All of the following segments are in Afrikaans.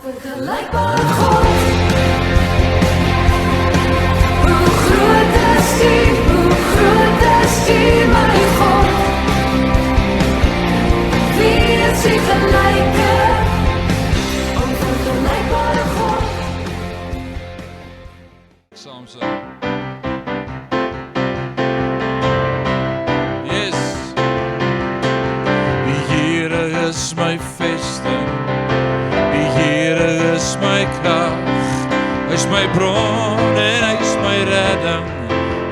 Onvergelijkbare God. Hoe groot is die, mijn God? Wie is die gelijke? Onvergelijkbare God. Saam sing. Yes. Die Here is my vesting. Die Here is my krag. Hy is my bron en hy is my redding.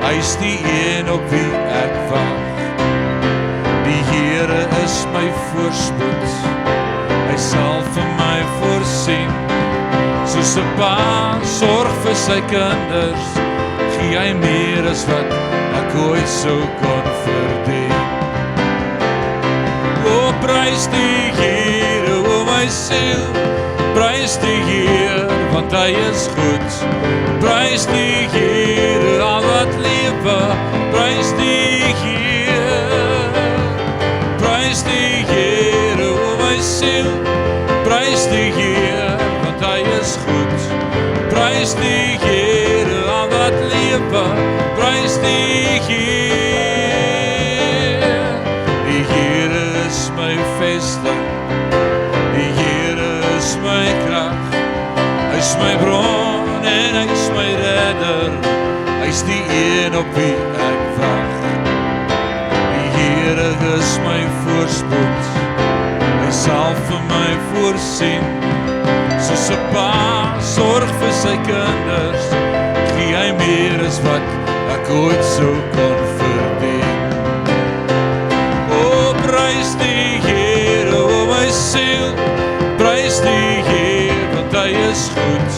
Hy is die een op wie ek wag. Die Here is my voorspoed. Hy sal vir my voorsien. Soos 'n pa sorg vir sy kinders, gee hy meer as wat ek ooit sou kon verdien. O, prys die Here, o my siel, prys die Heer, want hy is goed. Prys die Here, al wat lewe, prys die Heer. Prys die Here, o my siel, prys die Heer, want hy is goed. Prys die Here, al wat lewe, prys die Heer. Die Here is my vesting, die Here is my krag. Hy is my bron en hy is my redder, hy is die een op wie ek wag. Die Here is my voorspoed, hy sal vir my voorsien. Soos 'n pa sorg vir sy kinders, gee hy meer as wat ek ooit sou kon verdien. O, prys die Here, o my siel, prys die Heer, want hy is goed.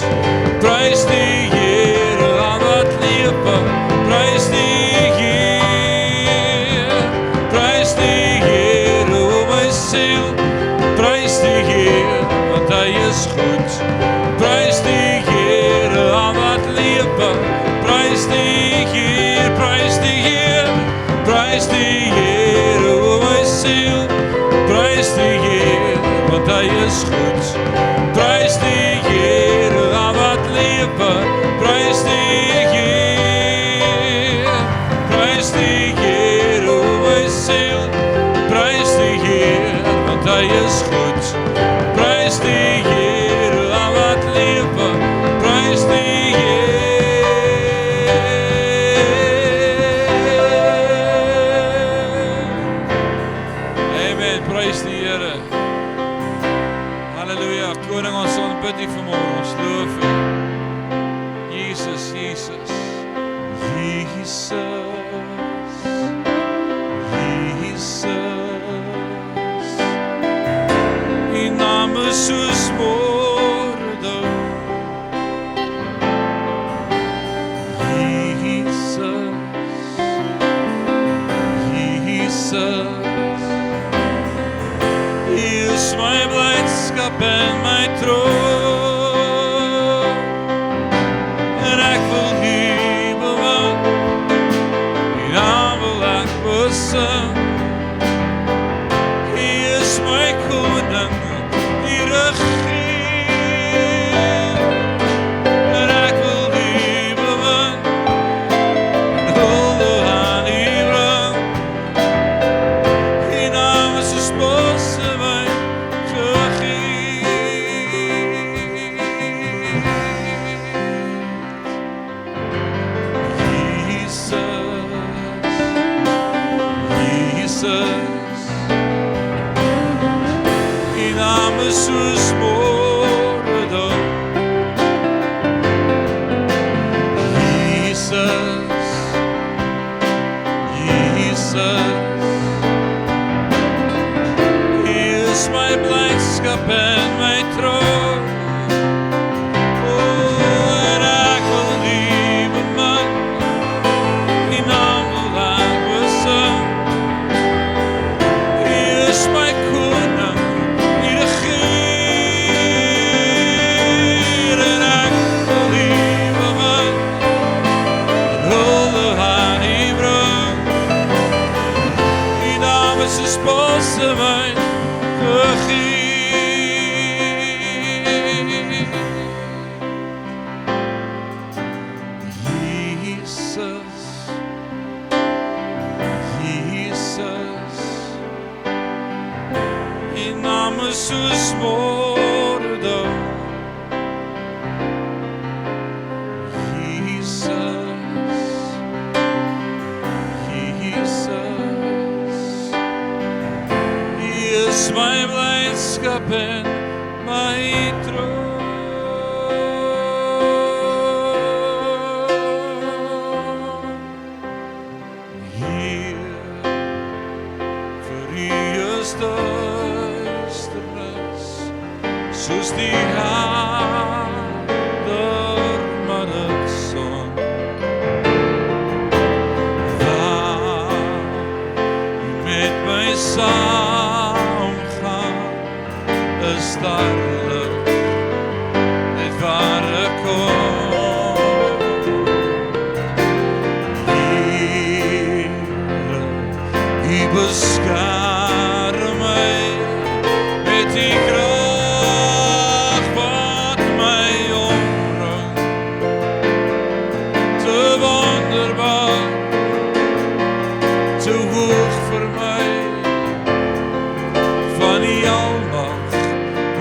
Prys die Here, al wat lewe, prys die Heer. Prys die Heer, o my siel, prys die Heer, want hy is goed. Prys die Heer, al wat lewe, prys die Heer. Prys die Heer, prys die Heer, o my siel, prys die Heer, want hy is goed. Prys die Heer, al wat lewe, prys die Heer. Prys die Heer, o my siel, prys die Heer, want hy is goed. Prys die Heer, al wat lewe, prys die Heer. Amen, prys die Here. Halleluja, koning, ons aanbid U vanmôre, ons loof U. Jesus, Jesus. Jesus. Jesus. U naam is soos woorde. Jesus. Jesus. U is my blydskap en my troon. En ek wil U bewoon, U naam wil ek besing. U is my koning, U regeer. En ek wil U bewoon, en hulde aan U bring. U naam is soos bos in my gegeer. hoop en my troon. Heer, vir U is duisternis, soos die helder middagson. Waar U met my saamgaan, is daar lig, net waar ek kom. Here, U beskerm my met die krag wat my omring. Te wonderbaar, te hoog vir my, van die almag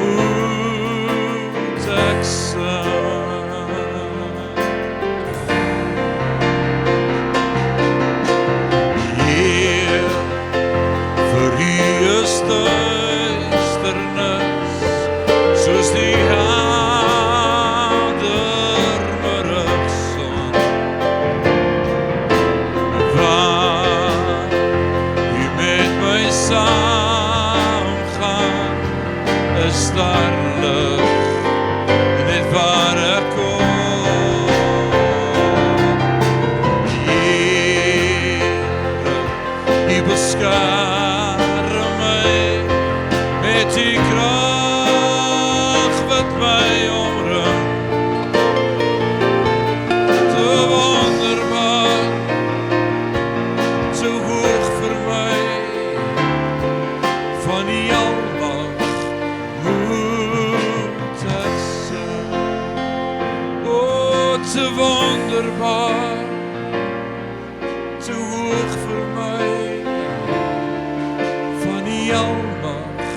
moet ek sing. Heer, vir U is duisternis, soos die helder middagson. Waar U met my saamgaan, is daar lig, net waar ek kom. Here, U beskerm my met die krag wat my omring. Te wonderbaar, te hoog vir my, van die almag moet ek sing. O, te wonderbaar, te hoog vir my, van die almag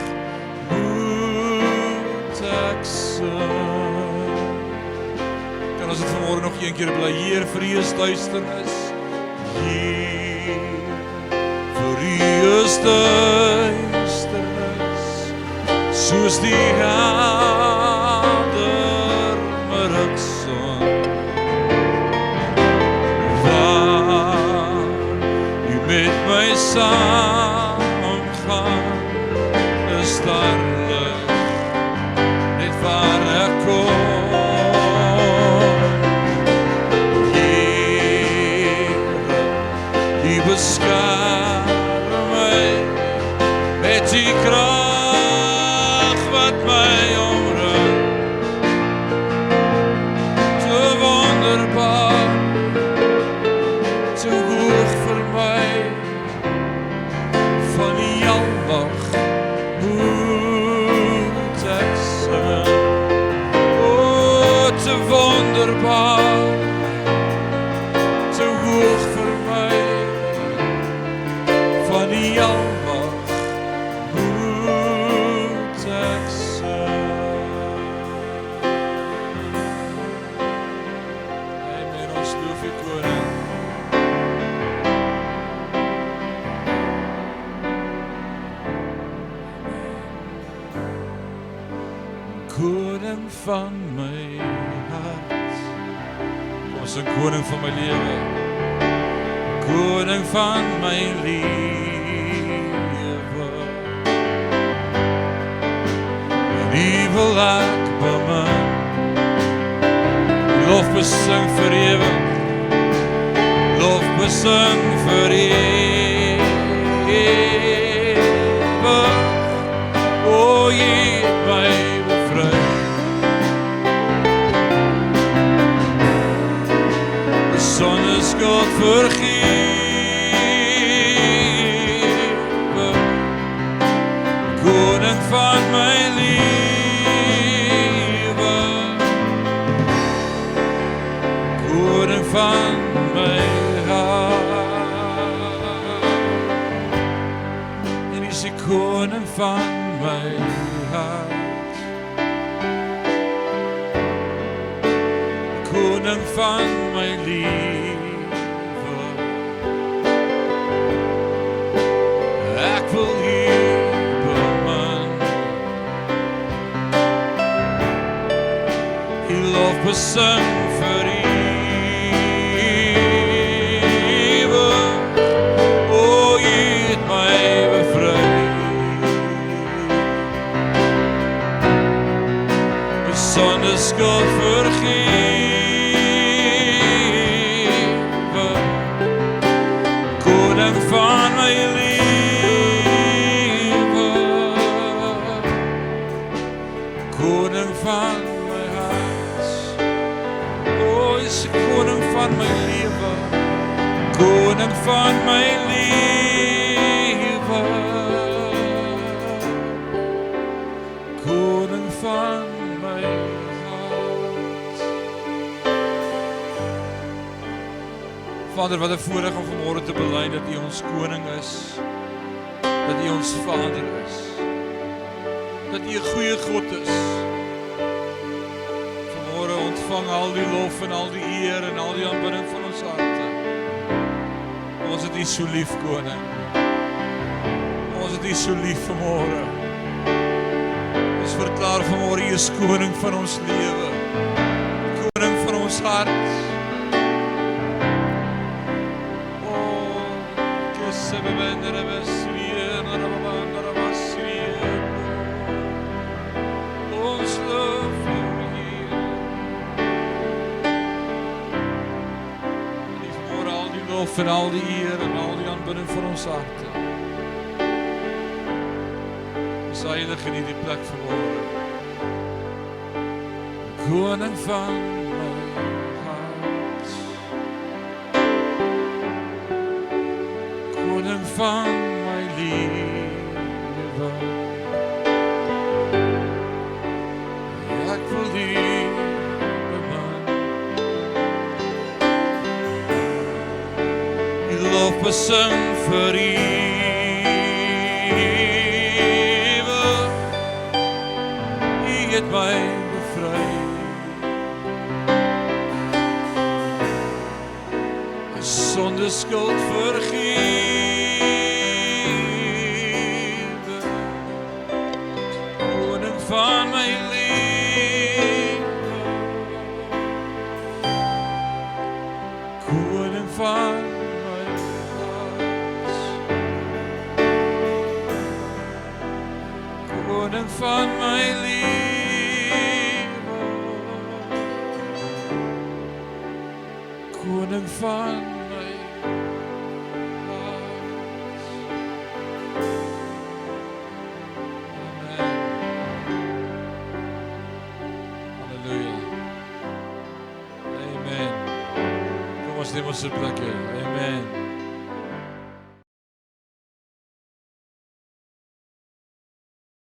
moet ek sing. Kan ons dit vanmorgen nog een keer bly? Heer, vir U is duisternis. Heer, vir U is duisternis, soos die helder middagson. Waar U met my saamgaan, is daar lig, net waar ek kom. Here, U beskerm my met die krag wat my omring. Te wonderbaar, te hoog vir my, van die almag moet ek sing. O, te wonderbaar, te hoog vir my, van die almag moet ek sing. Amen, ons loof U koning. Koning van my hart, kom ons sing koning van my lewe, koning van my lewe, en U wil ek bemin, lof besing vir ewig, lof besing vir ewig. O, U het my bevry, sonde skuld vergewe, koning van my lewe, koning van my hart. En U is die koning van my hart, koning van my lewe. Ek wil U bemin, die lof besing vir ewig. O, U het my bevry. Die sonde skuld vergewe, koning van my lewe, koning van my hart. O, U is die koning van my lewe, koning van my lewe, koning van my hart. Vader, wat 'n voorreg om vanmôre te bely dat U ons koning is, dat U ons Vader is, dat U 'n goeie God is. Vanmôre ontvang al die lof en al die eer en al die aanbidding van ons harte. Ons het U so lief, koning. Ons het U so lief vanmôre. Ons verklaar vanmôre U is koning van ons lewe, koning van ons hart. Ons loof U, Heer. En vanmôre al die lof en al die eer en al die aanbidding van ons harte. Ons heilig in hierdie plek vanmôre. Koning van my hart, koning van my lewe, ek wil U bemin. U lof besing vir ewig. U het my bevry. Sonde skuld vergewe, koning van my lewe, koning van my hart, koning van my lewe, koning van Neem ons 'n plekkie. Amen.